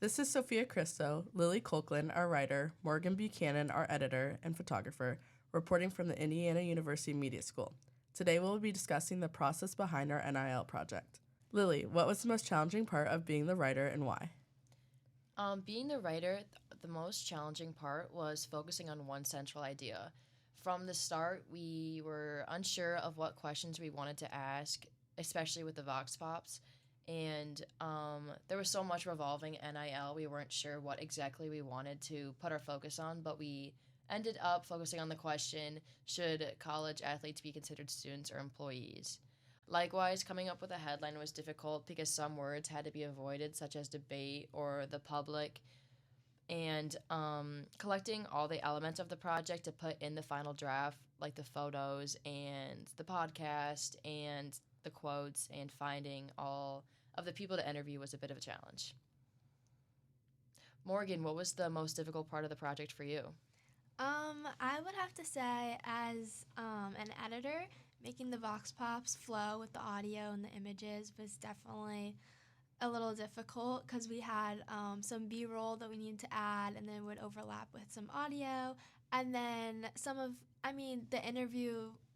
This is Sophia Christo, Lily Conklin, our writer, Morgan Buchanan, our editor and photographer, reporting from the Indiana University Media School. Today we'll be discussing the process behind our NIL project. Lily, what was the most challenging part of being the writer and why? Being the writer, the most challenging part was focusing on one central idea. From the start, we were unsure of what questions we wanted to ask, especially with the Vox Pops. And there was so much revolving NIL, we weren't sure what exactly we wanted to put our focus on, but we ended up focusing on the question, should college athletes be considered students or employees? Likewise, coming up with a headline was difficult because some words had to be avoided, such as debate or the public, and collecting all the elements of the project to put in the final draft, like the photos and the podcast and the quotes, and finding all of the people to interview was a bit of a challenge. Morgan, what was the most difficult part of the project for you? I would have to say, as an editor, making the Vox Pops flow with the audio and the images was definitely a little difficult because we had some B-roll that we needed to add and then would overlap with some audio. And then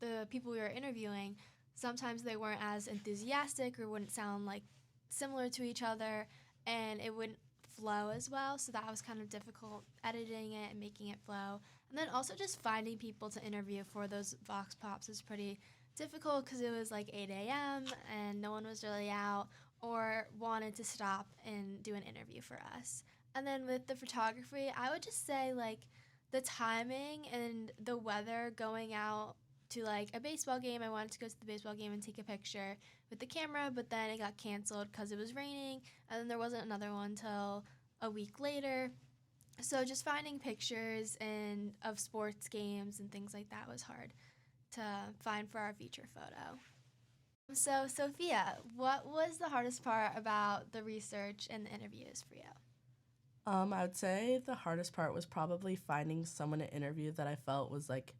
the people we were interviewing, sometimes they weren't as enthusiastic or wouldn't sound like similar to each other, and it wouldn't flow as well, so that was kind of difficult editing it and making it flow. And then also just finding people to interview for those Vox Pops was pretty difficult because it was like 8 a.m. and no one was really out or wanted to stop and do an interview for us. And then with the photography, I would just say like the timing and the weather going out to like a baseball game. I wanted to go to the baseball game and take a picture with the camera, but then it got canceled because it was raining, and then there wasn't another one till a week later. So just finding pictures and of sports games and things like that was hard to find for our feature photo. So Sophia, what was the hardest part about the research and the interviews for you? I would say the hardest part was probably finding someone to interview that I felt was like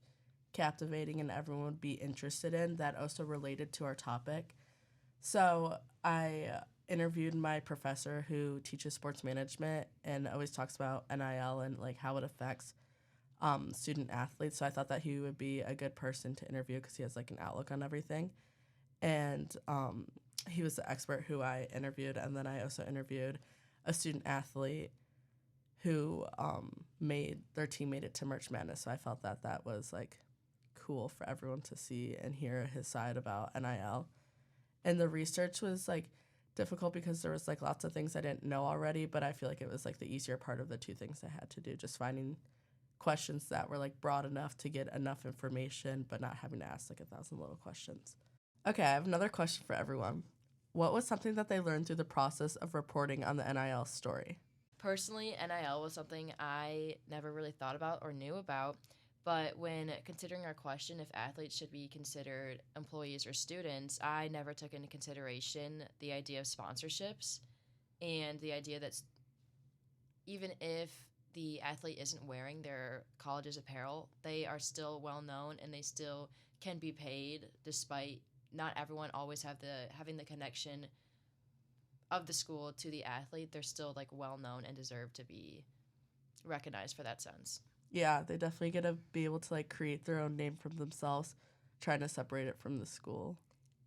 captivating and everyone would be interested in, that also related to our topic. So I interviewed my professor who teaches sports management and always talks about NIL and like how it affects student athletes. So I thought that he would be a good person to interview because he has like an outlook on everything. And he was the expert who I interviewed. And then I also interviewed a student athlete who their team made it to March Madness. So I felt that that was like cool for everyone to see and hear his side about NIL. And the research was like difficult because there was like lots of things I didn't know already, but I feel like it was like the easier part of the two things I had to do, just finding questions that were like broad enough to get enough information, but not having to ask like 1,000 little questions. Okay, I have another question for everyone. What was something that they learned through the process of reporting on the NIL story? Personally, NIL was something I never really thought about or knew about. But when considering our question if athletes should be considered employees or students, I never took into consideration the idea of sponsorships and the idea that even if the athlete isn't wearing their college's apparel, they are still well known and they still can be paid, despite not everyone always having the connection of the school to the athlete. They're still like well known and deserve to be recognized for that sense. Yeah, they definitely get to be able to like create their own name for themselves, trying to separate it from the school.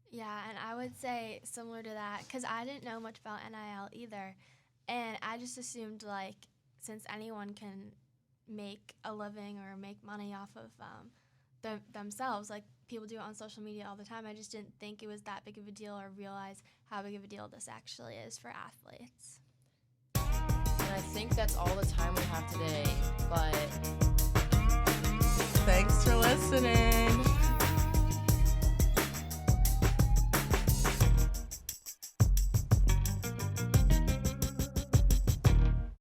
Yeah, and I would say similar to that, because I didn't know much about NIL either, and I just assumed like since anyone can make a living or make money off of themselves, like people do it on social media all the time, I just didn't think it was that big of a deal or realize how big of a deal this actually is for athletes. And I think that's all the time we have today, but thanks for listening.